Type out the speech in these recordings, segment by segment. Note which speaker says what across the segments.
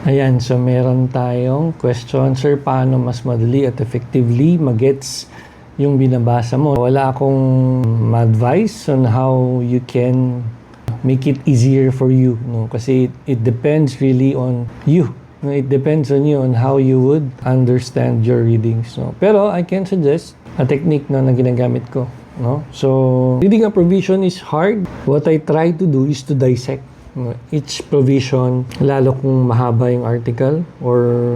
Speaker 1: Ayan, so meron tayong question, Sir, paano mas madali at effectively magets yung binabasa mo? Wala akong ma-advise on how you can make it easier for you, no? Kasi it depends really on you. No? It depends on you on how you would understand your readings. No? Pero I can suggest a technique na ginagamit ko. No? So, reading a provision is hard. What I try to do is to dissect each provision, lalo kung mahaba yung article or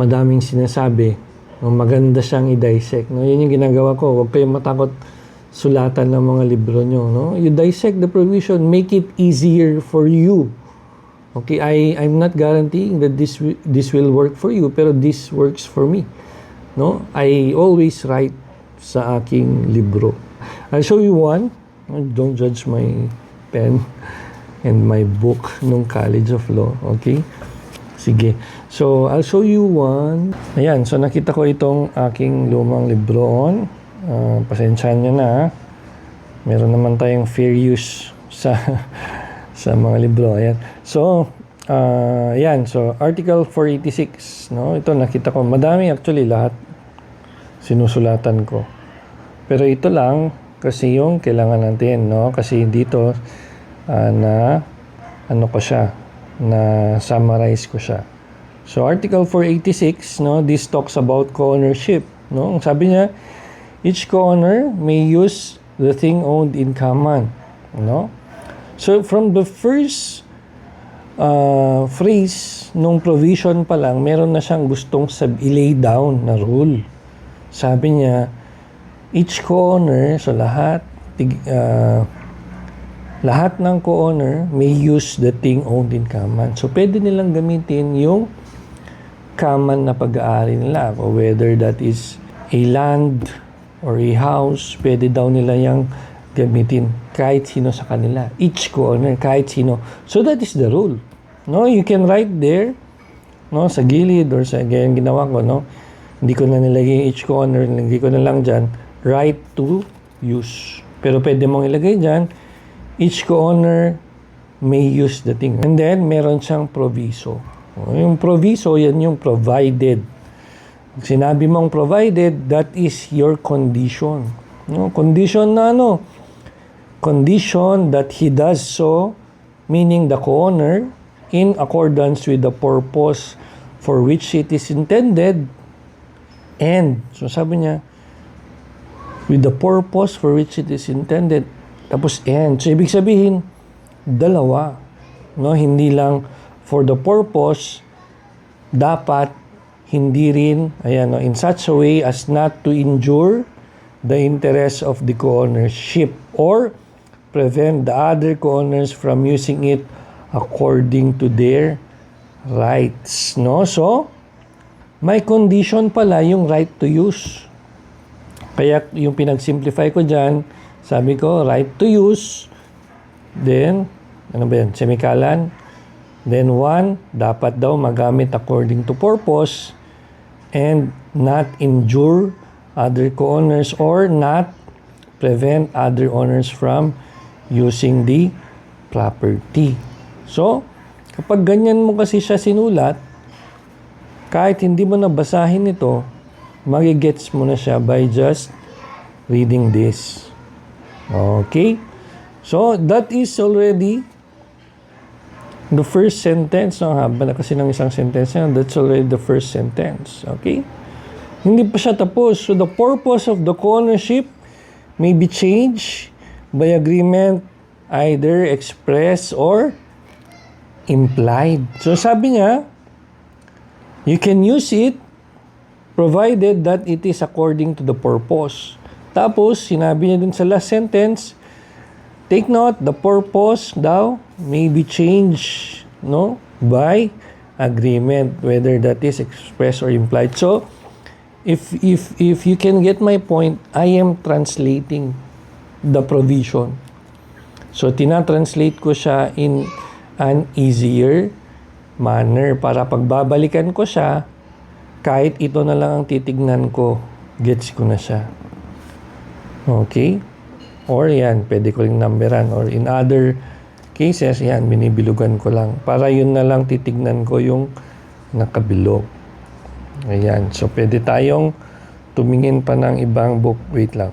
Speaker 1: madaming sinasabi, maganda siyang i-dissect. No? Yun yung ginagawa ko. Huwag kayong matakot sulatan ng mga libro nyo. No? You dissect the provision, make it easier for you. Okay, I'm not guaranteeing that this will work for you, pero this works for me. No? I always write sa aking libro. I'll show you one. Don't judge my pen and my book nung College of Law. Okay? Sige. So, I'll show you one. Ayan. So, nakita ko itong aking lumang libro on. Pasensyahan nyo na. Meron naman tayong fair use sa mga libro. Ayan. So, ayan. So, Article 486. No? Ito, nakita ko. Madami actually lahat sinusulatan ko. Pero ito lang kasi yung kailangan natin. No? Kasi dito, na ano ko siya, na summarize ko siya. So Article 486, no, this talks about co-ownership, no. Ang sabi niya, each co-owner may use the thing owned in common, no. So from the first phrase nung provision pa lang, meron na siyang gustong i-lay down na rule. Sabi niya, each co-owner, so lahat ng co-owner may use the thing owned in common. So, pwede nilang gamitin yung common na pag-aari nila. O whether that is a land or a house, pwede daw nila yung gamitin kahit sino sa kanila. Each co-owner, kahit sino. So, that is the rule. No, you can write there, no, sa gilid or sa ganyan ginawa ko, no. Hindi ko na nilagay each co-owner, nilagay ko na lang dyan, right to use. Pero pwede mong ilagay dyan, each co-owner may use the thing. And then, meron siyang proviso. Yung proviso, yan yung provided. Sinabi mong provided, that is your condition. No? Condition na ano? Condition that he does so, meaning the co-owner, in accordance with the purpose for which it is intended, and, so sabi niya, with the purpose for which it is intended, tapos and. So, ibig sabihin, dalawa. No? Hindi lang for the purpose, dapat hindi rin, ayan, no, in such a way as not to injure the interest of the co-ownership or prevent the other co-owners from using it according to their rights. No? So, may condition pala yung right to use. Kaya yung pinag-simplify ko dyan, sabi ko, right to use, then, ano ba yan, semicolon, then one, dapat daw magamit according to purpose, and not injure other co-owners or not prevent other owners from using the property. So, kapag ganyan mo kasi siya sinulat, kahit hindi mo nabasahin ito, magigets mo na siya by just reading this. Okay? So, that is already the first sentence. No? Haba na kasi ng isang sentence yan. That's already the first sentence. Okay? Hindi pa siya tapos. So, the purpose of the co-ownership may be changed by agreement either express or implied. So, sabi niya, you can use it provided that it is according to the purpose. Tapos, sinabi niya dun sa last sentence, take note, the purpose daw may be changed, no, by agreement, whether that is expressed or implied. So, if you can get my point, I am translating the provision. So, tinatranslate ko siya in an easier manner para pagbabalikan ko siya, kahit ito na lang ang titignan ko, gets ko na siya. Okay? Or yan, pwede ko ring numberan. Or in other cases, yan, binibilugan ko lang. Para yun na lang titignan ko yung nakabilog. Ayan. So, pwede tayong tumingin pa ng ibang book. Wait lang.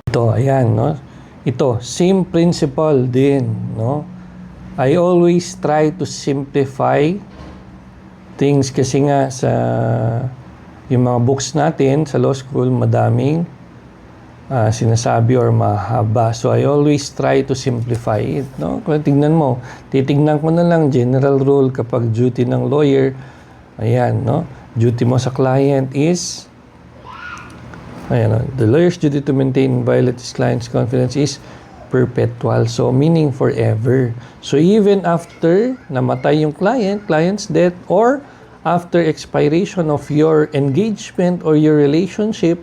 Speaker 1: Ito, ayan, no? Ito, same principle din, no? I always try to simplify things kasi nga sa yung mga books natin sa law school, madaming sinasabi or mahaba. So, I always try to simplify it, no? Kung tignan mo, titignan ko na lang general rule kapag duty ng lawyer. Ayan, no? Duty mo sa client is, ayan, no? The lawyer's duty to maintain and violate his client's confidence is perpetual. So, meaning forever. So, even after namatay yung client's death, or after expiration of your engagement or your relationship,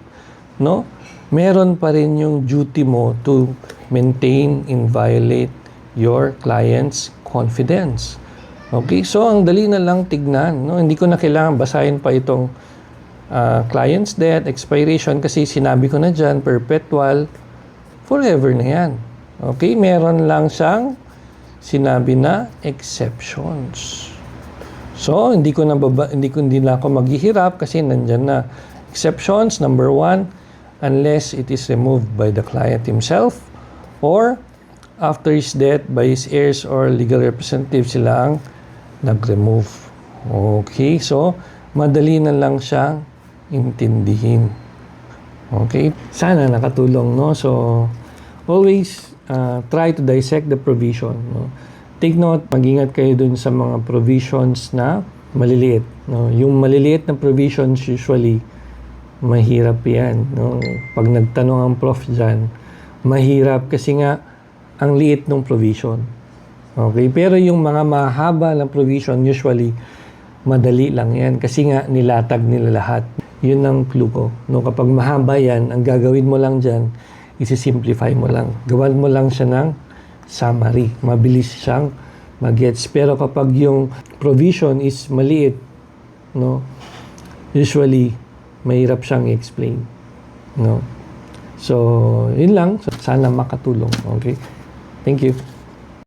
Speaker 1: no? Meron pa rin yung duty mo to maintain, inviolate your client's confidence. Okay? So, ang dali na lang tignan. No? Hindi ko na kailangan basahin pa itong client's death, expiration, kasi sinabi ko na dyan, perpetual, forever na yan. Okay? Meron lang siyang sinabi na exceptions. So, hindi na ako maghihirap kasi nandyan na. Exceptions, number 1, unless it is removed by the client himself or after his death by his heirs or legal representatives, sila ang nag-remove. Okay, so madali na lang siyang intindihin. Okay, sana nakatulong, no? So always try to dissect the provision, no? Take note, mag-ingat kayo dun sa mga provisions na maliliit, no? Yung maliliit na provisions usually mahirap yan, no? Pag nagtanong ang prof dyan, mahirap kasi nga ang liit ng provision. Okay? Pero yung mga mahaba na provision, usually, madali lang yan. Kasi nga, nilatag nila lahat. Yun ang clue ko. No? Kapag mahaba yan, ang gagawin mo lang dyan, isi-simplify mo lang. Gawan mo lang siya ng summary. Mabilis siyang mag-gets. Pero kapag yung provision is maliit, no? Usually, mahirap siyang i-explain. No? So, yun lang. Sana makatulong. Okay? Thank you.